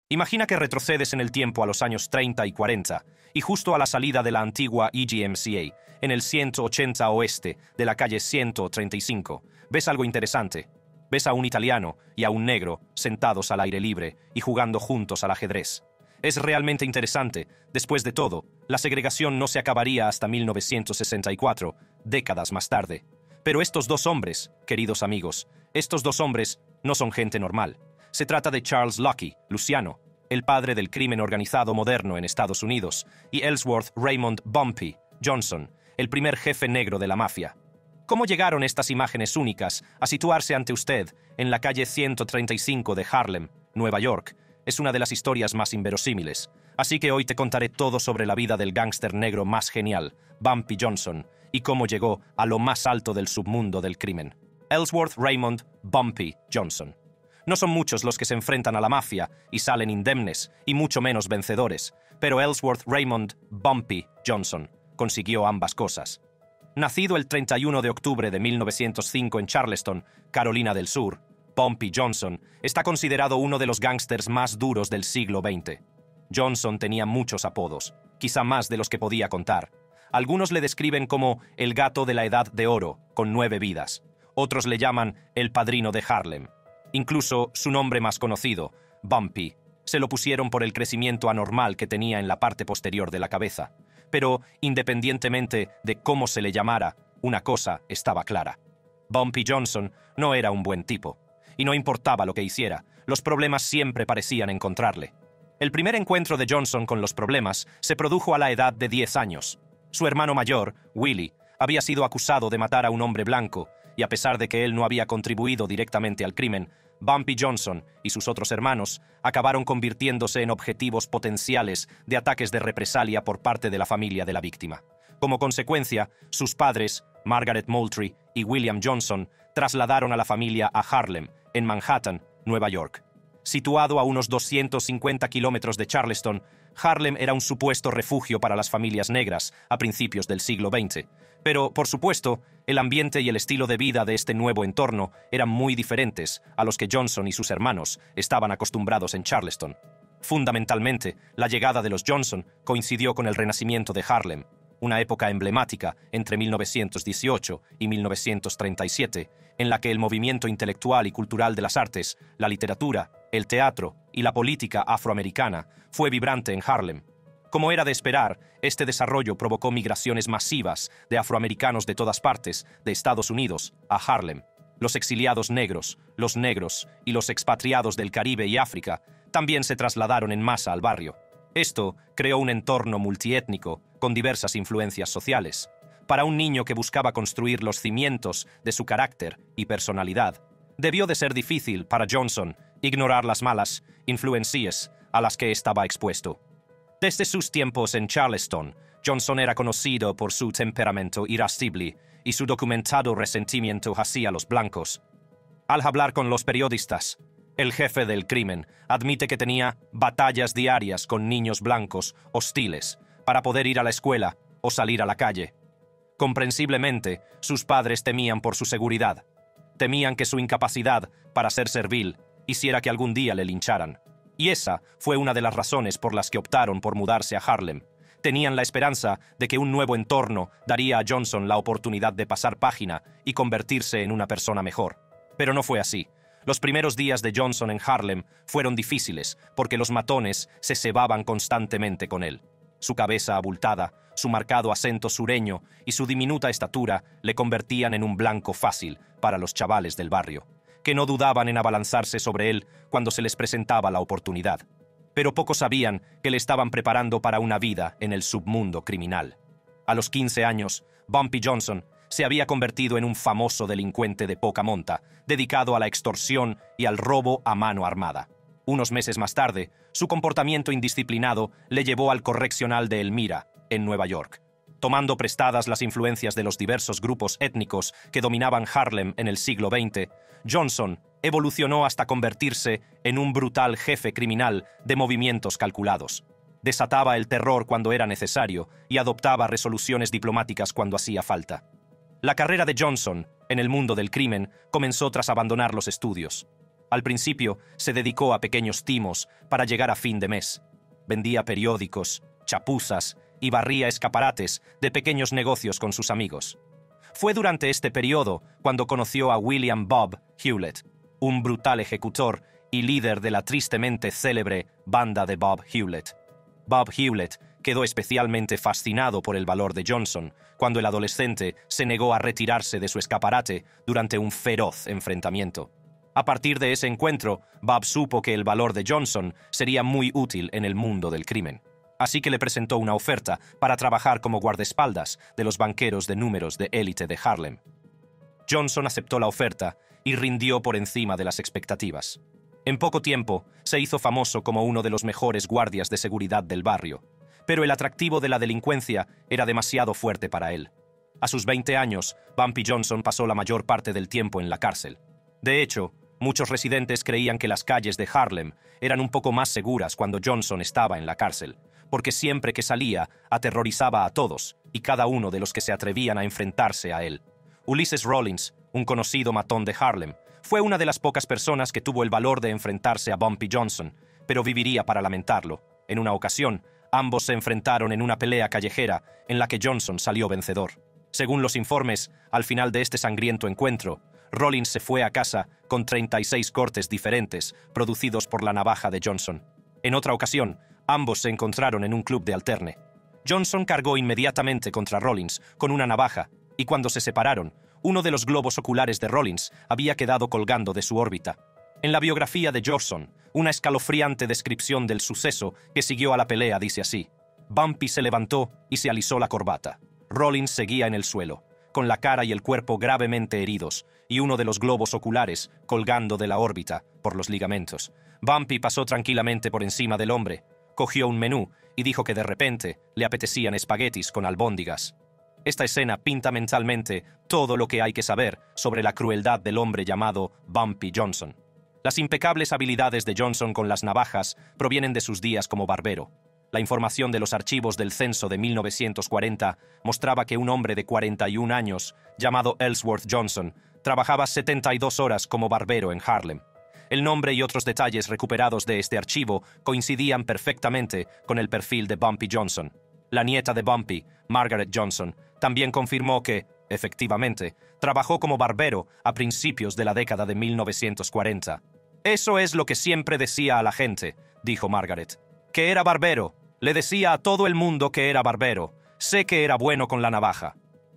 Imagina que retrocedes en el tiempo a los años 30 y 40, y justo a la salida de la antigua EGMCA, en el 180 oeste de la calle 135, ves algo interesante. Ves a un italiano y a un negro sentados al aire libre y jugando juntos al ajedrez. Es realmente interesante. Después de todo, la segregación no se acabaría hasta 1964, décadas más tarde. Pero estos dos hombres, queridos amigos, estos dos hombres no son gente normal. Se trata de Charles Lucky, Luciano, el padre del crimen organizado moderno en Estados Unidos, y Ellsworth Raymond Bumpy Johnson, el primer jefe negro de la mafia. ¿Cómo llegaron estas imágenes únicas a situarse ante usted en la calle 135 de Harlem, Nueva York? Es una de las historias más inverosímiles. Así que hoy te contaré todo sobre la vida del gángster negro más genial, Bumpy Johnson, y cómo llegó a lo más alto del submundo del crimen. Ellsworth Raymond Bumpy Johnson. No son muchos los que se enfrentan a la mafia y salen indemnes, y mucho menos vencedores, pero Ellsworth Raymond Bumpy Johnson consiguió ambas cosas. Nacido el 31 de octubre de 1905 en Charleston, Carolina del Sur, Bumpy Johnson está considerado uno de los gángsters más duros del siglo XX. Johnson tenía muchos apodos, quizá más de los que podía contar. Algunos le describen como el gato de la edad de oro, con 9 vidas. Otros le llaman el padrino de Harlem. Incluso su nombre más conocido, Bumpy, se lo pusieron por el crecimiento anormal que tenía en la parte posterior de la cabeza. Pero, independientemente de cómo se le llamara, una cosa estaba clara. Bumpy Johnson no era un buen tipo. Y no importaba lo que hiciera, los problemas siempre parecían encontrarle. El primer encuentro de Johnson con los problemas se produjo a la edad de 10 años. Su hermano mayor, Willie, había sido acusado de matar a un hombre blanco, y a pesar de que él no había contribuido directamente al crimen, Bumpy Johnson y sus otros hermanos acabaron convirtiéndose en objetivos potenciales de ataques de represalia por parte de la familia de la víctima. Como consecuencia, sus padres, Margaret Moultrie y William Johnson, trasladaron a la familia a Harlem, en Manhattan, Nueva York. Situado a unos 250 kilómetros de Charleston, Harlem era un supuesto refugio para las familias negras a principios del siglo XX. Pero, por supuesto, el ambiente y el estilo de vida de este nuevo entorno eran muy diferentes a los que Johnson y sus hermanos estaban acostumbrados en Charleston. Fundamentalmente, la llegada de los Johnson coincidió con el renacimiento de Harlem, una época emblemática entre 1918 y 1937, en la que el movimiento intelectual y cultural de las artes, la literatura, el teatro y la política afroamericana fue vibrante en Harlem. Como era de esperar, este desarrollo provocó migraciones masivas de afroamericanos de todas partes de Estados Unidos a Harlem. Los exiliados negros, los negros y los expatriados del Caribe y África también se trasladaron en masa al barrio. Esto creó un entorno multiétnico con diversas influencias sociales. Para un niño que buscaba construir los cimientos de su carácter y personalidad, debió de ser difícil para Johnson ignorar las malas influencias a las que estaba expuesto. Desde sus tiempos en Charleston, Johnson era conocido por su temperamento irascible y su documentado resentimiento hacia los blancos. Al hablar con los periodistas, el jefe del crimen admite que tenía batallas diarias con niños blancos hostiles para poder ir a la escuela o salir a la calle. Comprensiblemente, sus padres temían por su seguridad. Temían que su incapacidad para ser servil hiciera que algún día le lincharan. Y esa fue una de las razones por las que optaron por mudarse a Harlem. Tenían la esperanza de que un nuevo entorno daría a Johnson la oportunidad de pasar página y convertirse en una persona mejor. Pero no fue así. Los primeros días de Johnson en Harlem fueron difíciles porque los matones se cebaban constantemente con él. Su cabeza abultada, su marcado acento sureño y su diminuta estatura le convertían en un blanco fácil para los chavales del barrio, que no dudaban en abalanzarse sobre él cuando se les presentaba la oportunidad. Pero pocos sabían que le estaban preparando para una vida en el submundo criminal. A los 15 años, Bumpy Johnson se había convertido en un famoso delincuente de poca monta, dedicado a la extorsión y al robo a mano armada. Unos meses más tarde, su comportamiento indisciplinado le llevó al correccional de Elmira, en Nueva York. Tomando prestadas las influencias de los diversos grupos étnicos que dominaban Harlem en el siglo XX, Johnson evolucionó hasta convertirse en un brutal jefe criminal de movimientos calculados. Desataba el terror cuando era necesario y adoptaba resoluciones diplomáticas cuando hacía falta. La carrera de Johnson en el mundo del crimen comenzó tras abandonar los estudios. Al principio, se dedicó a pequeños timos para llegar a fin de mes. Vendía periódicos, chapuzas y barría escaparates de pequeños negocios con sus amigos. Fue durante este periodo cuando conoció a William Bob Hewlett, un brutal ejecutor y líder de la tristemente célebre banda de Bob Hewlett. Bob Hewlett quedó especialmente fascinado por el valor de Johnson cuando el adolescente se negó a retirarse de su escaparate durante un feroz enfrentamiento. A partir de ese encuentro, Bob supo que el valor de Johnson sería muy útil en el mundo del crimen. Así que le presentó una oferta para trabajar como guardaespaldas de los banqueros de números de élite de Harlem. Johnson aceptó la oferta y rindió por encima de las expectativas. En poco tiempo, se hizo famoso como uno de los mejores guardias de seguridad del barrio, pero el atractivo de la delincuencia era demasiado fuerte para él. A sus 20 años, Bumpy Johnson pasó la mayor parte del tiempo en la cárcel. De hecho, muchos residentes creían que las calles de Harlem eran un poco más seguras cuando Johnson estaba en la cárcel, porque siempre que salía aterrorizaba a todos y cada uno de los que se atrevían a enfrentarse a él. Ulysses Rollins, un conocido matón de Harlem, fue una de las pocas personas que tuvo el valor de enfrentarse a Bumpy Johnson, pero viviría para lamentarlo. En una ocasión, ambos se enfrentaron en una pelea callejera en la que Johnson salió vencedor. Según los informes, al final de este sangriento encuentro, Rollins se fue a casa con 36 cortes diferentes producidos por la navaja de Johnson. En otra ocasión, ambos se encontraron en un club de alterne. Johnson cargó inmediatamente contra Rollins con una navaja y cuando se separaron, uno de los globos oculares de Rollins había quedado colgando de su órbita. En la biografía de Johnson, una escalofriante descripción del suceso que siguió a la pelea dice así: Bumpy se levantó y se alisó la corbata. Rollins seguía en el suelo, con la cara y el cuerpo gravemente heridos, y uno de los globos oculares colgando de la órbita por los ligamentos. Bumpy pasó tranquilamente por encima del hombre, cogió un menú y dijo que de repente le apetecían espaguetis con albóndigas. Esta escena pinta mentalmente todo lo que hay que saber sobre la crueldad del hombre llamado Bumpy Johnson. Las impecables habilidades de Johnson con las navajas provienen de sus días como barbero. La información de los archivos del censo de 1940 mostraba que un hombre de 41 años, llamado Ellsworth Johnson, trabajaba 72 horas como barbero en Harlem. El nombre y otros detalles recuperados de este archivo coincidían perfectamente con el perfil de Bumpy Johnson. La nieta de Bumpy, Margaret Johnson, también confirmó que, efectivamente, trabajó como barbero a principios de la década de 1940. «Eso es lo que siempre decía a la gente», dijo Margaret, «que era barbero. Le decía a todo el mundo que era barbero. Sé que era bueno con la navaja».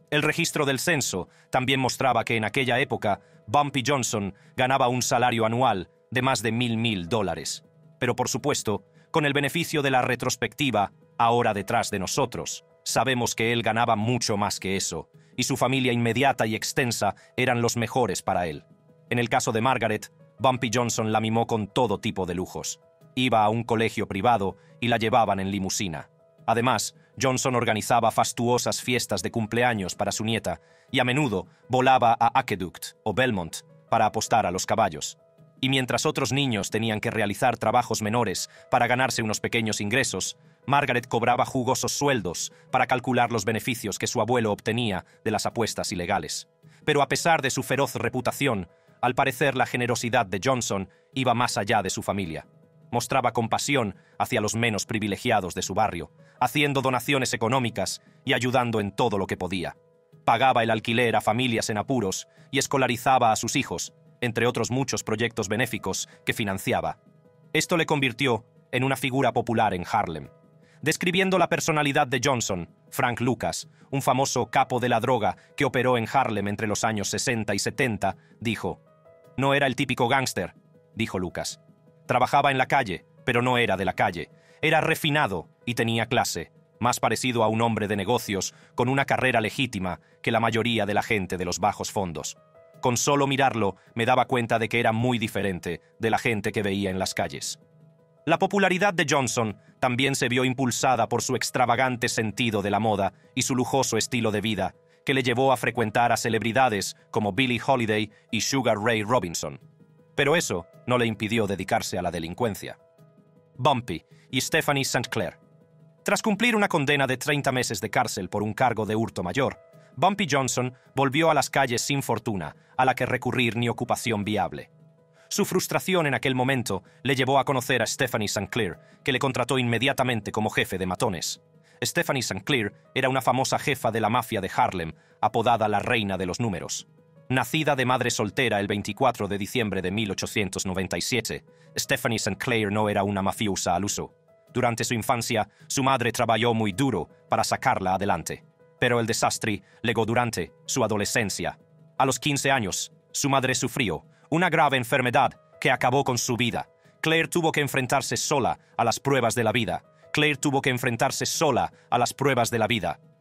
El registro del censo también mostraba que en aquella época Bumpy Johnson ganaba un salario anual de más de $1,000. Pero por supuesto, con el beneficio de la retrospectiva, ahora detrás de nosotros, sabemos que él ganaba mucho más que eso, y su familia inmediata y extensa eran los mejores para él. En el caso de Margaret, Bumpy Johnson la mimó con todo tipo de lujos. Iba a un colegio privado y la llevaban en limusina. Además, Johnson organizaba fastuosas fiestas de cumpleaños para su nieta y a menudo volaba a Aqueduct o Belmont para apostar a los caballos. Y mientras otros niños tenían que realizar trabajos menores para ganarse unos pequeños ingresos, Margaret cobraba jugosos sueldos para calcular los beneficios que su abuelo obtenía de las apuestas ilegales. Pero a pesar de su feroz reputación, al parecer la generosidad de Johnson iba más allá de su familia. Mostraba compasión hacia los menos privilegiados de su barrio, haciendo donaciones económicas y ayudando en todo lo que podía. Pagaba el alquiler a familias en apuros y escolarizaba a sus hijos, entre otros muchos proyectos benéficos que financiaba. Esto le convirtió en una figura popular en Harlem. Describiendo la personalidad de Johnson, Frank Lucas, un famoso capo de la droga que operó en Harlem entre los años 60 y 70, dijo: «No era el típico gángster», dijo Lucas. Trabajaba en la calle, pero no era de la calle. Era refinado y tenía clase, más parecido a un hombre de negocios con una carrera legítima que la mayoría de la gente de los bajos fondos. Con solo mirarlo, me daba cuenta de que era muy diferente de la gente que veía en las calles. La popularidad de Johnson también se vio impulsada por su extravagante sentido de la moda y su lujoso estilo de vida, que le llevó a frecuentar a celebridades como Billie Holiday y Sugar Ray Robinson. Pero eso no le impidió dedicarse a la delincuencia. Bumpy y Stephanie St. Clair. Tras cumplir una condena de 30 meses de cárcel por un cargo de hurto mayor, Bumpy Johnson volvió a las calles sin fortuna, a la que recurrir ni ocupación viable. Su frustración en aquel momento le llevó a conocer a Stephanie St. Clair, que le contrató inmediatamente como jefe de matones. Stephanie St. Clair era una famosa jefa de la mafia de Harlem, apodada la Reina de los Números. Nacida de madre soltera el 24 de diciembre de 1897, Stephanie St. Clair no era una mafiosa al uso. Durante su infancia, su madre trabajó muy duro para sacarla adelante, pero el desastre llegó durante su adolescencia. A los 15 años, su madre sufrió una grave enfermedad que acabó con su vida. Claire tuvo que enfrentarse sola a las pruebas de la vida.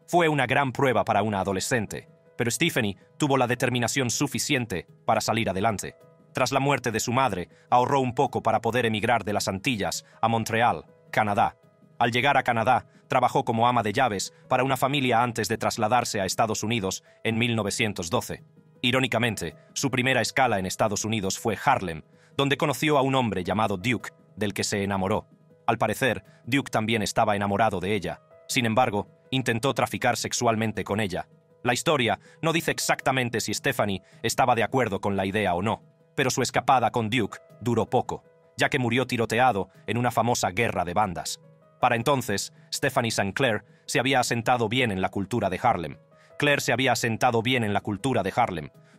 Fue una gran prueba para una adolescente, pero Stephanie tuvo la determinación suficiente para salir adelante. Tras la muerte de su madre, ahorró un poco para poder emigrar de las Antillas a Montreal, Canadá. Al llegar a Canadá, trabajó como ama de llaves para una familia antes de trasladarse a Estados Unidos en 1912. Irónicamente, su primera escala en Estados Unidos fue Harlem, donde conoció a un hombre llamado Duke, del que se enamoró. Al parecer, Duke también estaba enamorado de ella. Sin embargo, intentó traficar sexualmente con ella. La historia no dice exactamente si Stephanie estaba de acuerdo con la idea o no, pero su escapada con Duke duró poco, ya que murió tiroteado en una famosa guerra de bandas. Para entonces, Stephanie St. Clair se había asentado bien en la cultura de Harlem.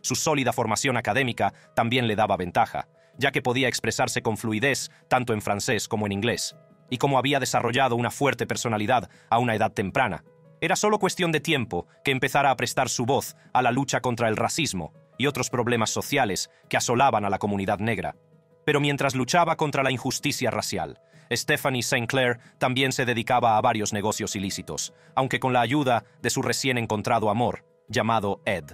Su sólida formación académica también le daba ventaja, ya que podía expresarse con fluidez tanto en francés como en inglés. Y como había desarrollado una fuerte personalidad a una edad temprana, era solo cuestión de tiempo que empezara a prestar su voz a la lucha contra el racismo y otros problemas sociales que asolaban a la comunidad negra. Pero mientras luchaba contra la injusticia racial, Stephanie St. Clair también se dedicaba a varios negocios ilícitos, aunque con la ayuda de su recién encontrado amor, llamado Ed.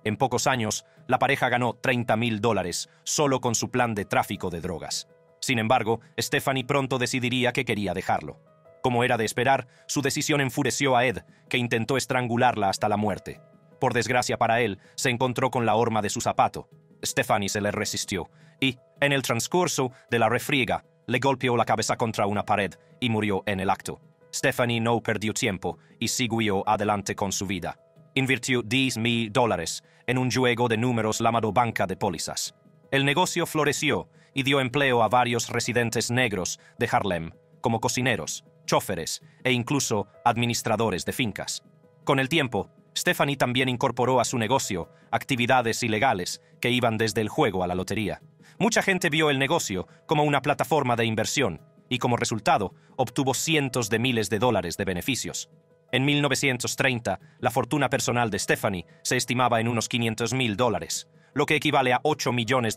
En pocos años, la pareja ganó $30,000 solo con su plan de tráfico de drogas. Sin embargo, Stephanie pronto decidiría que quería dejarlo. Como era de esperar, su decisión enfureció a Ed, que intentó estrangularla hasta la muerte. Por desgracia para él, se encontró con la horma de su zapato. Stephanie se le resistió y, en el transcurso de la refriega, le golpeó la cabeza contra una pared y murió en el acto. Stephanie no perdió tiempo y siguió adelante con su vida. Invirtió $10,000 en un juego de números llamado banca de pólizas. El negocio floreció y dio empleo a varios residentes negros de Harlem, como cocineros, choferes e incluso administradores de fincas. Con el tiempo, Stephanie también incorporó a su negocio actividades ilegales que iban desde el juego a la lotería. Mucha gente vio el negocio como una plataforma de inversión y como resultado obtuvo cientos de miles de dólares de beneficios. En 1930, la fortuna personal de Stephanie se estimaba en unos $500,000, lo que equivale a $8 millones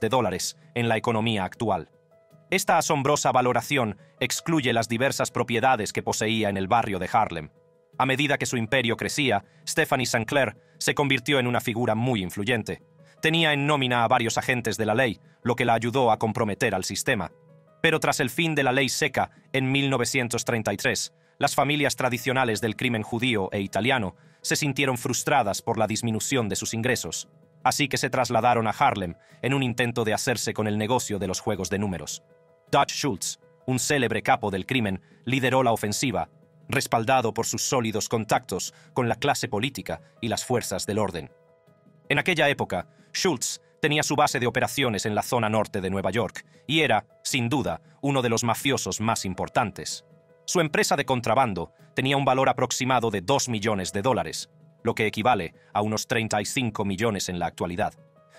en la economía actual. Esta asombrosa valoración excluye las diversas propiedades que poseía en el barrio de Harlem. A medida que su imperio crecía, Stephanie St. Clair se convirtió en una figura muy influyente. Tenía en nómina a varios agentes de la ley, lo que la ayudó a comprometer al sistema. Pero tras el fin de la ley seca, en 1933, las familias tradicionales del crimen judío e italiano se sintieron frustradas por la disminución de sus ingresos. Así que se trasladaron a Harlem en un intento de hacerse con el negocio de los juegos de números. Dutch Schultz, un célebre capo del crimen, lideró la ofensiva, respaldado por sus sólidos contactos con la clase política y las fuerzas del orden. En aquella época, Schultz tenía su base de operaciones en la zona norte de Nueva York y era, sin duda, uno de los mafiosos más importantes. Su empresa de contrabando tenía un valor aproximado de $2 millones, lo que equivale a unos 35 millones en la actualidad.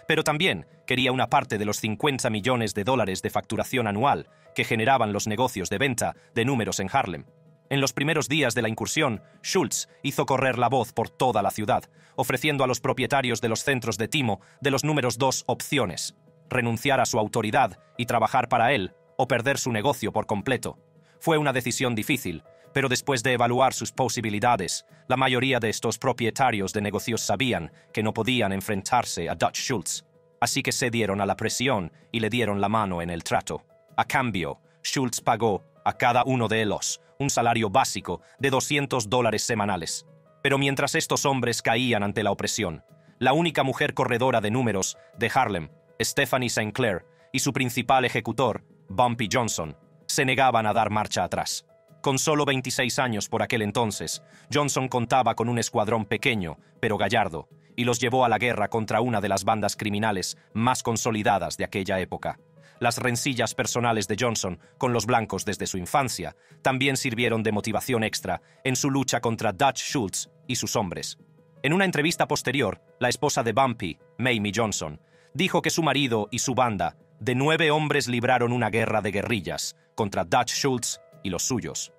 Pero también quería una parte de los $50 millones de facturación anual que generaban los negocios de venta de números en Harlem. En los primeros días de la incursión, Schultz hizo correr la voz por toda la ciudad, ofreciendo a los propietarios de los centros de timo de los números dos opciones: renunciar a su autoridad y trabajar para él, o perder su negocio por completo. Fue una decisión difícil, pero después de evaluar sus posibilidades, la mayoría de estos propietarios de negocios sabían que no podían enfrentarse a Dutch Schultz, así que cedieron a la presión y le dieron la mano en el trato. A cambio, Schultz pagó a cada uno de ellos un salario básico de $200 semanales. Pero mientras estos hombres caían ante la opresión, la única mujer corredora de números de Harlem, Stephanie St. Clair, y su principal ejecutor, Bumpy Johnson, se negaban a dar marcha atrás. Con solo 26 años por aquel entonces, Johnson contaba con un escuadrón pequeño, pero gallardo, y los llevó a la guerra contra una de las bandas criminales más consolidadas de aquella época. las rencillas personales de Johnson con los blancos desde su infancia también sirvieron de motivación extra en su lucha contra Dutch Schultz y sus hombres. En una entrevista posterior, la esposa de Bumpy, Mamie Johnson, dijo que su marido y su banda de 9 hombres libraron una guerra de guerrillas contra Dutch Schultz y los suyos.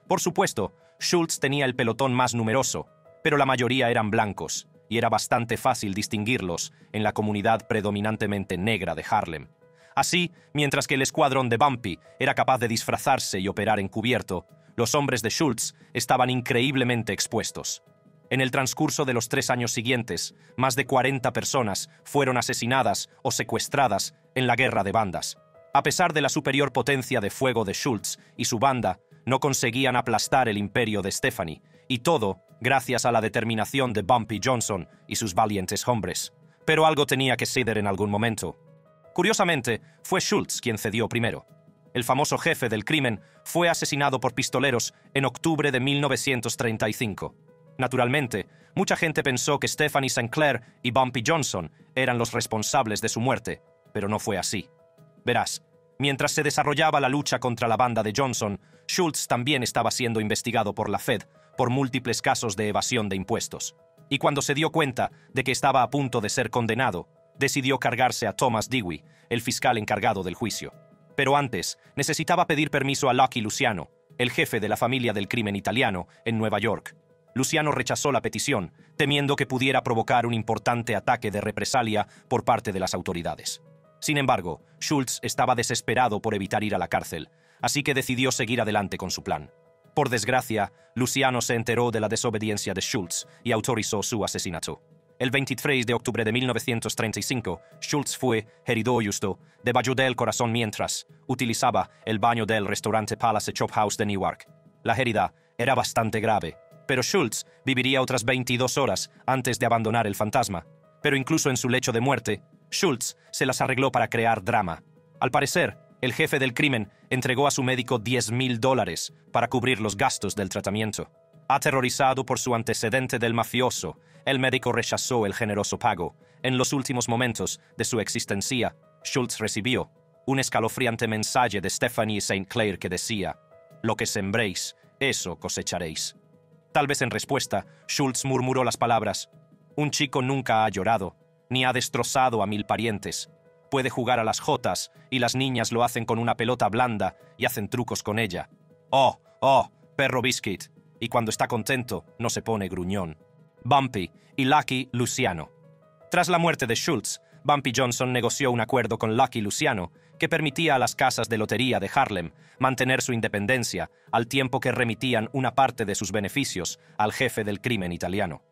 Por supuesto, Schultz tenía el pelotón más numeroso, pero la mayoría eran blancos, y era bastante fácil distinguirlos en la comunidad predominantemente negra de Harlem. Así, mientras que el escuadrón de Bumpy era capaz de disfrazarse y operar encubierto, los hombres de Schultz estaban increíblemente expuestos. En el transcurso de los 3 años siguientes, más de 40 personas fueron asesinadas o secuestradas en la guerra de bandas. A pesar de la superior potencia de fuego de Schultz y su banda, no conseguían aplastar el imperio de Stephanie, y todo gracias a la determinación de Bumpy Johnson y sus valientes hombres. Pero algo tenía que ceder en algún momento. Curiosamente, fue Schultz quien cedió primero. El famoso jefe del crimen fue asesinado por pistoleros en octubre de 1935. Naturalmente, mucha gente pensó que Stephanie St. Clair y Bumpy Johnson eran los responsables de su muerte, pero no fue así. Verás, mientras se desarrollaba la lucha contra la banda de Johnson, Schultz también estaba siendo investigado por la Fed por múltiples casos de evasión de impuestos. Y cuando se dio cuenta de que estaba a punto de ser condenado, decidió cargarse a Thomas Dewey, el fiscal encargado del juicio. Pero antes, necesitaba pedir permiso a Lucky Luciano, el jefe de la familia del crimen italiano, en Nueva York. Luciano rechazó la petición, temiendo que pudiera provocar un importante ataque de represalia por parte de las autoridades. Sin embargo, Schultz estaba desesperado por evitar ir a la cárcel, así que decidió seguir adelante con su plan. Por desgracia, Luciano se enteró de la desobediencia de Schultz y autorizó su asesinato. El 23 de octubre de 1935, Schultz fue herido justo debajo del corazón mientras utilizaba el baño del restaurante Palace Chop House de Newark. La herida era bastante grave, pero Schultz viviría otras 22 horas antes de abandonar el fantasma. Pero incluso en su lecho de muerte, Schultz se las arregló para crear drama. Al parecer, el jefe del crimen entregó a su médico $10,000 para cubrir los gastos del tratamiento. Aterrorizado por su antecedente del mafioso, el médico rechazó el generoso pago. En los últimos momentos de su existencia, Schultz recibió un escalofriante mensaje de Stephanie St. Clair que decía: «Lo que sembréis, eso cosecharéis». Tal vez en respuesta, Schultz murmuró las palabras: «Un chico nunca ha llorado, ni ha destrozado a 1000 parientes. Puede jugar a las jotas, y las niñas lo hacen con una pelota blanda y hacen trucos con ella. Oh, perro biscuit. Y cuando está contento, no se pone gruñón». Bumpy y Lucky Luciano. Tras la muerte de Schultz, Bumpy Johnson negoció un acuerdo con Lucky Luciano que permitía a las casas de lotería de Harlem mantener su independencia al tiempo que remitían una parte de sus beneficios al jefe del crimen italiano.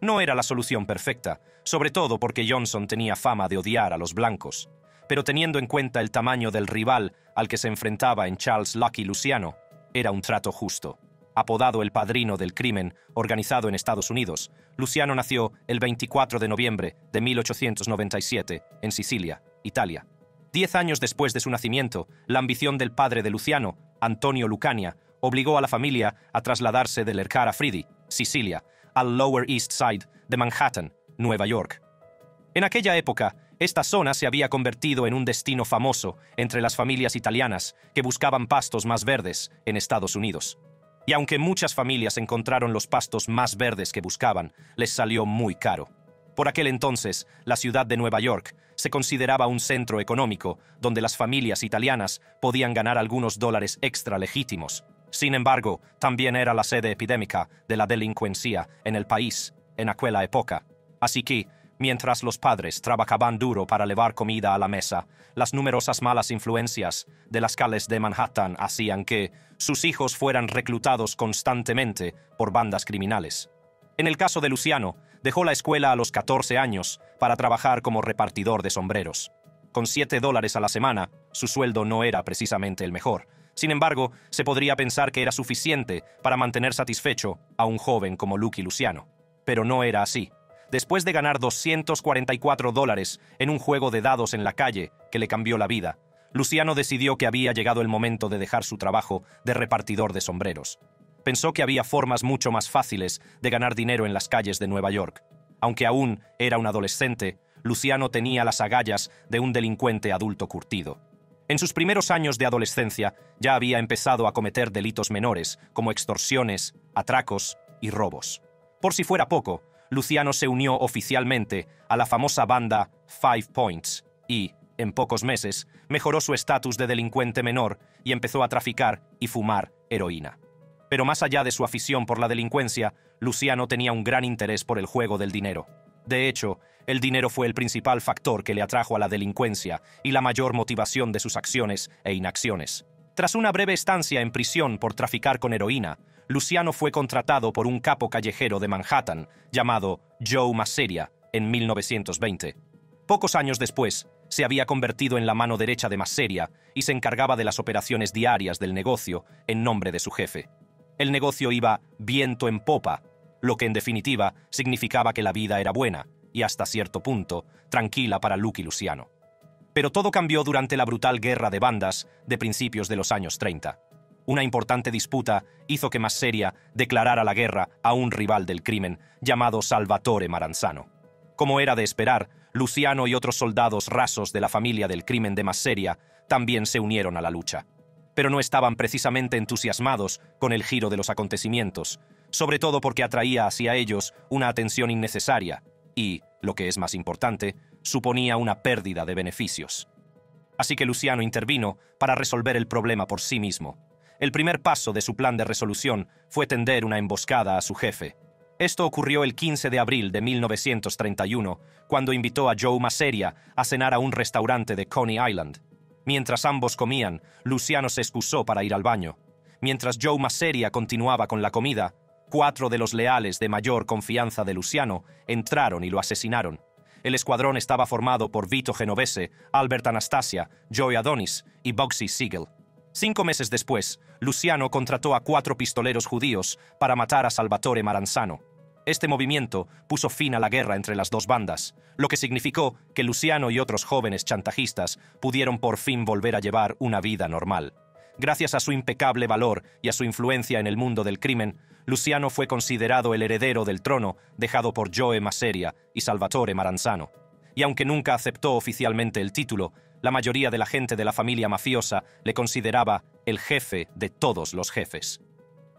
No era la solución perfecta, sobre todo porque Johnson tenía fama de odiar a los blancos, pero teniendo en cuenta el tamaño del rival al que se enfrentaba en Charles Lucky Luciano, era un trato justo. Apodado el padrino del crimen organizado en Estados Unidos, Luciano nació el 24 de noviembre de 1897 en Sicilia, Italia. 10 años después de su nacimiento, la ambición del padre de Luciano, Antonio Lucania, obligó a la familia a trasladarse del Ercara Friedi, Sicilia, al Lower East Side de Manhattan, Nueva York. En aquella época, esta zona se había convertido en un destino famoso entre las familias italianas que buscaban pastos más verdes en Estados Unidos. Y aunque muchas familias encontraron los pastos más verdes que buscaban, les salió muy caro. Por aquel entonces, la ciudad de Nueva York se consideraba un centro económico donde las familias italianas podían ganar algunos dólares extra legítimos. Sin embargo, también era la sede epidémica de la delincuencia en el país en aquella época. Así que, mientras los padres trabajaban duro para llevar comida a la mesa, las numerosas malas influencias de las calles de Manhattan hacían que sus hijos fueran reclutados constantemente por bandas criminales. En el caso de Luciano, dejó la escuela a los 14 años para trabajar como repartidor de sombreros. Con $7 a la semana, su sueldo no era precisamente el mejor. Sin embargo, se podría pensar que era suficiente para mantener satisfecho a un joven como Lucky Luciano. Pero no era así. Después de ganar $244 en un juego de dados en la calle que le cambió la vida, Luciano decidió que había llegado el momento de dejar su trabajo de repartidor de sombreros. Pensó que había formas mucho más fáciles de ganar dinero en las calles de Nueva York. Aunque aún era un adolescente, Luciano tenía las agallas de un delincuente adulto curtido. En sus primeros años de adolescencia ya había empezado a cometer delitos menores, como extorsiones, atracos y robos. Por si fuera poco, Luciano se unió oficialmente a la famosa banda Five Points y, en pocos meses, mejoró su estatus de delincuente menor y empezó a traficar y fumar heroína. Pero más allá de su afición por la delincuencia, Luciano tenía un gran interés por el juego del dinero. De hecho, el dinero fue el principal factor que le atrajo a la delincuencia y la mayor motivación de sus acciones e inacciones. Tras una breve estancia en prisión por traficar con heroína, Luciano fue contratado por un capo callejero de Manhattan llamado Joe Masseria en 1920. Pocos años después, se había convertido en la mano derecha de Masseria y se encargaba de las operaciones diarias del negocio en nombre de su jefe. El negocio iba viento en popa, lo que en definitiva significaba que la vida era buena y hasta cierto punto tranquila para Lucky Luciano. Pero todo cambió durante la brutal guerra de bandas de principios de los años 30. Una importante disputa hizo que Masseria declarara la guerra a un rival del crimen llamado Salvatore Maranzano. Como era de esperar, Luciano y otros soldados rasos de la familia del crimen de Masseria también se unieron a la lucha. Pero no estaban precisamente entusiasmados con el giro de los acontecimientos, sobre todo porque atraía hacia ellos una atención innecesaria y, lo que es más importante, suponía una pérdida de beneficios. Así que Luciano intervino para resolver el problema por sí mismo. El primer paso de su plan de resolución fue tender una emboscada a su jefe. Esto ocurrió el 15 de abril de 1931, cuando invitó a Joe Masseria a cenar a un restaurante de Coney Island. Mientras ambos comían, Luciano se excusó para ir al baño. Mientras Joe Masseria continuaba con la comida, 4 de los leales de mayor confianza de Luciano entraron y lo asesinaron. El escuadrón estaba formado por Vito Genovese, Albert Anastasia, Joey Adonis y Bugsy Siegel. 5 meses después, Luciano contrató a 4 pistoleros judíos para matar a Salvatore Maranzano. Este movimiento puso fin a la guerra entre las dos bandas, lo que significó que Luciano y otros jóvenes chantajistas pudieron por fin volver a llevar una vida normal. Gracias a su impecable valor y a su influencia en el mundo del crimen, Luciano fue considerado el heredero del trono dejado por Joe Masseria y Salvatore Maranzano. Y aunque nunca aceptó oficialmente el título, la mayoría de la gente de la familia mafiosa le consideraba el jefe de todos los jefes.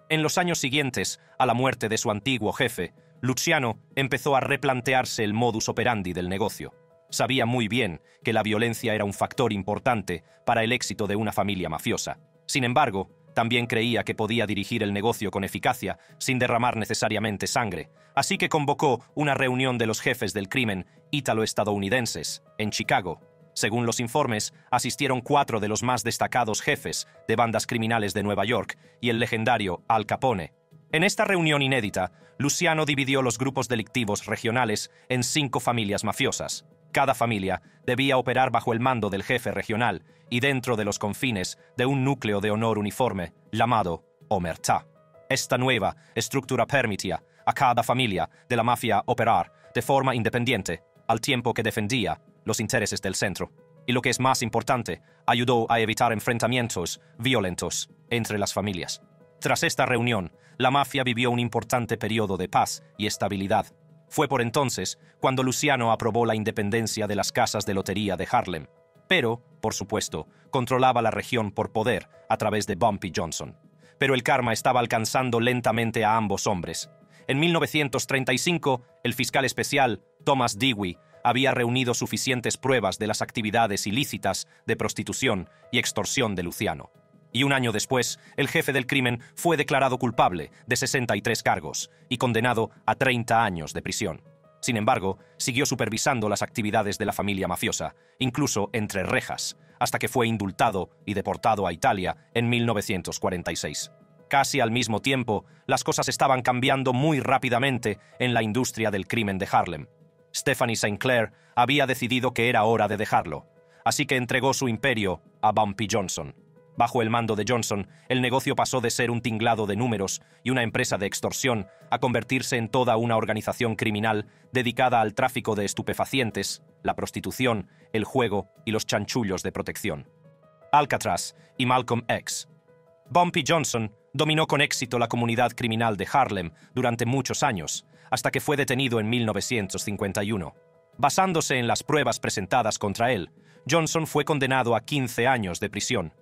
En los años siguientes, a la muerte de su antiguo jefe, Luciano empezó a replantearse el modus operandi del negocio. Sabía muy bien que la violencia era un factor importante para el éxito de una familia mafiosa. Sin embargo, también creía que podía dirigir el negocio con eficacia sin derramar necesariamente sangre, así que convocó una reunión de los jefes del crimen ítalo-estadounidenses en Chicago. Según los informes, asistieron 4 de los más destacados jefes de bandas criminales de Nueva York y el legendario Al Capone. En esta reunión inédita, Luciano dividió los grupos delictivos regionales en 5 familias mafiosas. Cada familia debía operar bajo el mando del jefe regional y dentro de los confines de un núcleo de honor uniforme llamado Omertà. Esta nueva estructura permitía a cada familia de la mafia operar de forma independiente, al tiempo que defendía los intereses del centro. Y lo que es más importante, ayudó a evitar enfrentamientos violentos entre las familias. Tras esta reunión, la mafia vivió un importante periodo de paz y estabilidad. Fue por entonces cuando Luciano aprobó la independencia de las casas de lotería de Harlem. Pero, por supuesto, controlaba la región por poder a través de Bumpy Johnson. Pero el karma estaba alcanzando lentamente a ambos hombres. En 1935, el fiscal especial Thomas Dewey había reunido suficientes pruebas de las actividades ilícitas de prostitución y extorsión de Luciano. Y un año después, el jefe del crimen fue declarado culpable de 63 cargos y condenado a 30 años de prisión. Sin embargo, siguió supervisando las actividades de la familia mafiosa, incluso entre rejas, hasta que fue indultado y deportado a Italia en 1946. Casi al mismo tiempo, las cosas estaban cambiando muy rápidamente en la industria del crimen de Harlem. Stephanie St. Clair había decidido que era hora de dejarlo, así que entregó su imperio a Bumpy Johnson. Bajo el mando de Johnson, el negocio pasó de ser un tinglado de números y una empresa de extorsión a convertirse en toda una organización criminal dedicada al tráfico de estupefacientes, la prostitución, el juego y los chanchullos de protección. Alcatraz y Malcolm X. Bumpy Johnson dominó con éxito la comunidad criminal de Harlem durante muchos años, hasta que fue detenido en 1951. Basándose en las pruebas presentadas contra él, Johnson fue condenado a 15 años de prisión.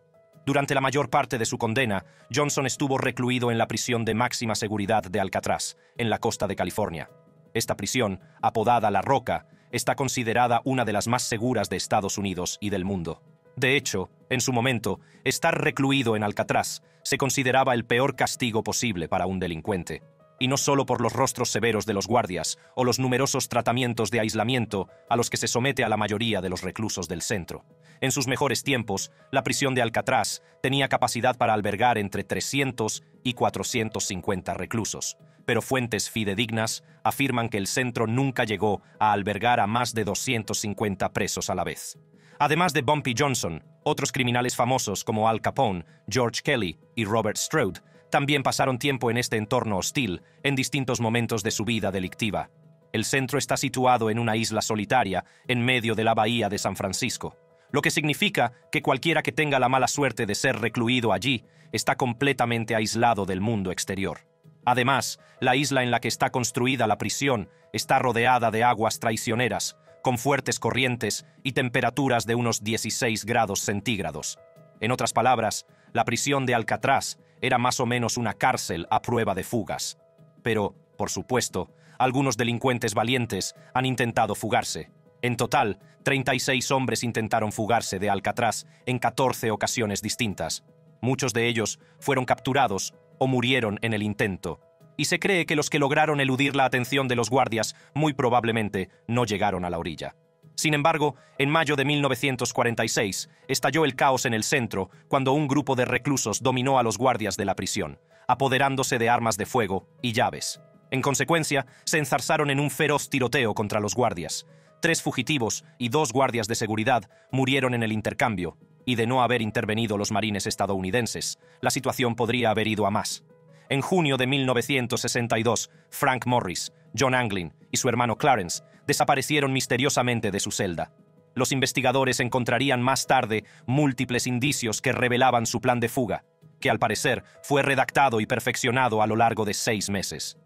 Durante la mayor parte de su condena, Johnson estuvo recluido en la prisión de máxima seguridad de Alcatraz, en la costa de California. Esta prisión, apodada La Roca, está considerada una de las más seguras de Estados Unidos y del mundo. De hecho, en su momento, estar recluido en Alcatraz se consideraba el peor castigo posible para un delincuente. Y no solo por los rostros severos de los guardias o los numerosos tratamientos de aislamiento a los que se somete a la mayoría de los reclusos del centro. En sus mejores tiempos, la prisión de Alcatraz tenía capacidad para albergar entre 300 y 450 reclusos, pero fuentes fidedignas afirman que el centro nunca llegó a albergar a más de 250 presos a la vez. Además de Bumpy Johnson, otros criminales famosos como Al Capone, George Kelly y Robert Strode también pasaron tiempo en este entorno hostil en distintos momentos de su vida delictiva. El centro está situado en una isla solitaria en medio de la bahía de San Francisco, lo que significa que cualquiera que tenga la mala suerte de ser recluido allí está completamente aislado del mundo exterior. Además, la isla en la que está construida la prisión está rodeada de aguas traicioneras, con fuertes corrientes y temperaturas de unos 16 grados centígrados. En otras palabras, la prisión de Alcatraz era más o menos una cárcel a prueba de fugas. Pero, por supuesto, algunos delincuentes valientes han intentado fugarse. En total, 36 hombres intentaron fugarse de Alcatraz en 14 ocasiones distintas. Muchos de ellos fueron capturados o murieron en el intento. Y se cree que los que lograron eludir la atención de los guardias muy probablemente no llegaron a la orilla. Sin embargo, en mayo de 1946 estalló el caos en el centro cuando un grupo de reclusos dominó a los guardias de la prisión, apoderándose de armas de fuego y llaves. En consecuencia, se enzarzaron en un feroz tiroteo contra los guardias. 3 fugitivos y 2 guardias de seguridad murieron en el intercambio, y de no haber intervenido los marines estadounidenses, la situación podría haber ido a más. En junio de 1962, Frank Morris, John Anglin y su hermano Clarence desaparecieron misteriosamente de su celda. Los investigadores encontrarían más tarde múltiples indicios que revelaban su plan de fuga, que al parecer fue redactado y perfeccionado a lo largo de 6 meses.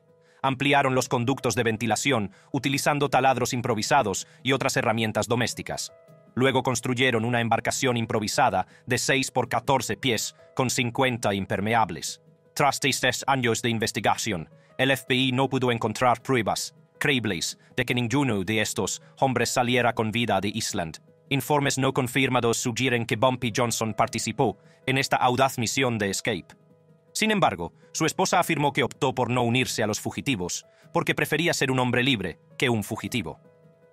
Ampliaron los conductos de ventilación utilizando taladros improvisados y otras herramientas domésticas. Luego construyeron una embarcación improvisada de 6 por 14 pies con 50 impermeables. Tras 3 años de investigación, el FBI no pudo encontrar pruebas creíbles de que ninguno de estos hombres saliera con vida de Island. Informes no confirmados sugieren que Bumpy Johnson participó en esta audaz misión de escape. Sin embargo, su esposa afirmó que optó por no unirse a los fugitivos porque prefería ser un hombre libre que un fugitivo.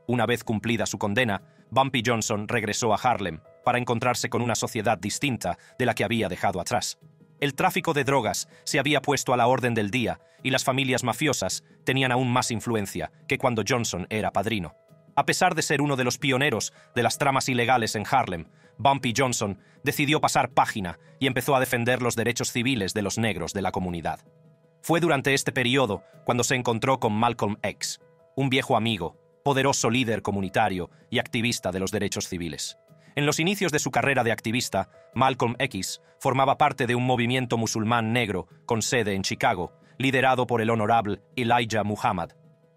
Una vez cumplida su condena, Bumpy Johnson regresó a Harlem para encontrarse con una sociedad distinta de la que había dejado atrás. El tráfico de drogas se había puesto a la orden del día y las familias mafiosas tenían aún más influencia que cuando Johnson era padrino. A pesar de ser uno de los pioneros de las tramas ilegales en Harlem, Bumpy Johnson decidió pasar página y empezó a defender los derechos civiles de los negros de la comunidad. Fue durante este periodo cuando se encontró con Malcolm X, un viejo amigo, poderoso líder comunitario y activista de los derechos civiles. En los inicios de su carrera de activista, Malcolm X formaba parte de un movimiento musulmán negro con sede en Chicago, liderado por el honorable Elijah Muhammad.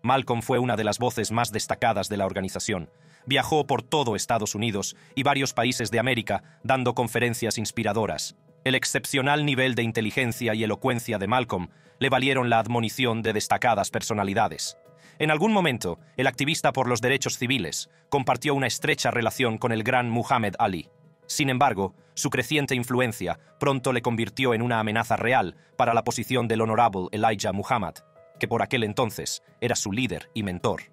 Malcolm fue una de las voces más destacadas de la organización. Viajó por todo Estados Unidos y varios países de América dando conferencias inspiradoras. El excepcional nivel de inteligencia y elocuencia de Malcolm le valieron la admonición de destacadas personalidades. En algún momento, el activista por los derechos civiles compartió una estrecha relación con el gran Muhammad Ali. Sin embargo, su creciente influencia pronto le convirtió en una amenaza real para la posición del honorable Elijah Muhammad, que por aquel entonces era su líder y mentor.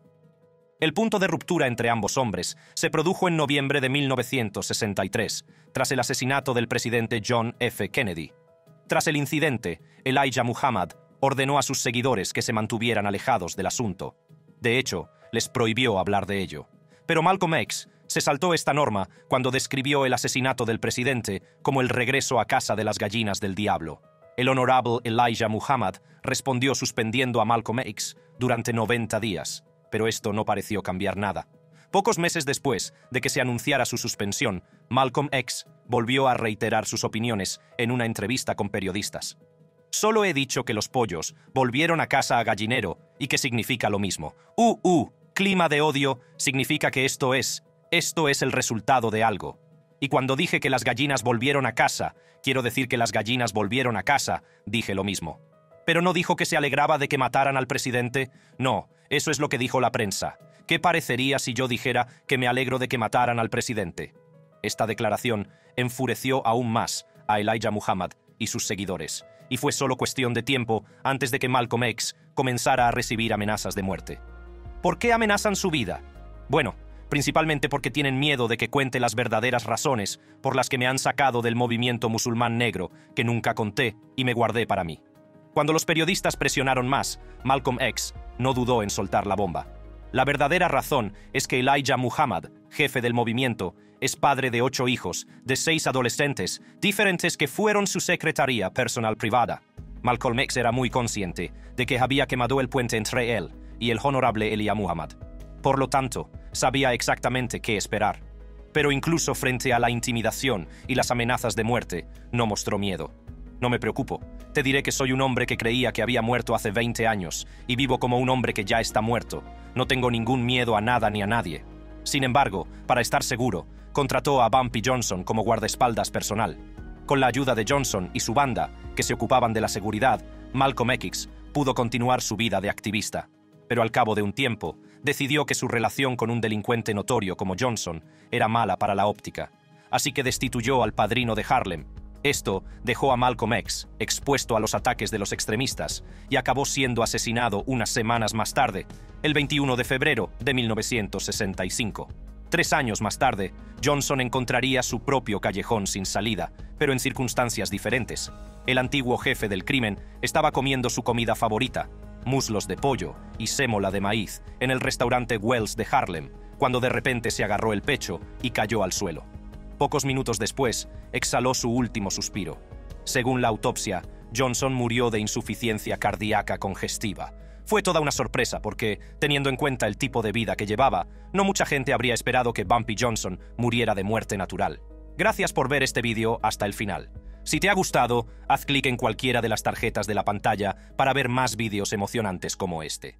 El punto de ruptura entre ambos hombres se produjo en noviembre de 1963, tras el asesinato del presidente John F. Kennedy. Tras el incidente, Elijah Muhammad ordenó a sus seguidores que se mantuvieran alejados del asunto. De hecho, les prohibió hablar de ello. Pero Malcolm X se saltó esta norma cuando describió el asesinato del presidente como el regreso a casa de las gallinas del diablo. El honorable Elijah Muhammad respondió suspendiendo a Malcolm X durante 90 días, pero esto no pareció cambiar nada. Pocos meses después de que se anunciara su suspensión, Malcolm X volvió a reiterar sus opiniones en una entrevista con periodistas. Solo he dicho que los pollos volvieron a casa a gallinero y que significa lo mismo. Clima de odio significa que esto es Esto es el resultado de algo. Y cuando dije que las gallinas volvieron a casa, quiero decir que las gallinas volvieron a casa, dije lo mismo. ¿Pero no dijo que se alegraba de que mataran al presidente? No, eso es lo que dijo la prensa. ¿Qué parecería si yo dijera que me alegro de que mataran al presidente? Esta declaración enfureció aún más a Elijah Muhammad y sus seguidores, y fue solo cuestión de tiempo antes de que Malcolm X comenzara a recibir amenazas de muerte. ¿Por qué amenazan su vida? Bueno, principalmente porque tienen miedo de que cuente las verdaderas razones por las que me han sacado del movimiento musulmán negro que nunca conté y me guardé para mí. Cuando los periodistas presionaron más, Malcolm X no dudó en soltar la bomba. La verdadera razón es que Elijah Muhammad, jefe del movimiento, es padre de 8 hijos, de 6 adolescentes, diferentes que fueron su secretaría personal privada. Malcolm X era muy consciente de que había quemado el puente entre él y el honorable Elijah Muhammad. Por lo tanto, sabía exactamente qué esperar. Pero incluso frente a la intimidación y las amenazas de muerte, no mostró miedo. No me preocupo. Te diré que soy un hombre que creía que había muerto hace 20 años y vivo como un hombre que ya está muerto. No tengo ningún miedo a nada ni a nadie. Sin embargo, para estar seguro, contrató a Bumpy Johnson como guardaespaldas personal. Con la ayuda de Johnson y su banda, que se ocupaban de la seguridad, Malcolm X pudo continuar su vida de activista. Pero al cabo de un tiempo, decidió que su relación con un delincuente notorio como Johnson era mala para la óptica. Así que destituyó al padrino de Harlem. Esto dejó a Malcolm X expuesto a los ataques de los extremistas y acabó siendo asesinado unas semanas más tarde, el 21 de febrero de 1965. 3 años más tarde, Johnson encontraría su propio callejón sin salida, pero en circunstancias diferentes. El antiguo jefe del crimen estaba comiendo su comida favorita, muslos de pollo y sémola de maíz, en el restaurante Wells de Harlem, cuando de repente se agarró el pecho y cayó al suelo. Pocos minutos después, exhaló su último suspiro. Según la autopsia, Johnson murió de insuficiencia cardíaca congestiva. Fue toda una sorpresa porque, teniendo en cuenta el tipo de vida que llevaba, no mucha gente habría esperado que Bumpy Johnson muriera de muerte natural. Gracias por ver este vídeo hasta el final. Si te ha gustado, haz clic en cualquiera de las tarjetas de la pantalla para ver más vídeos emocionantes como este.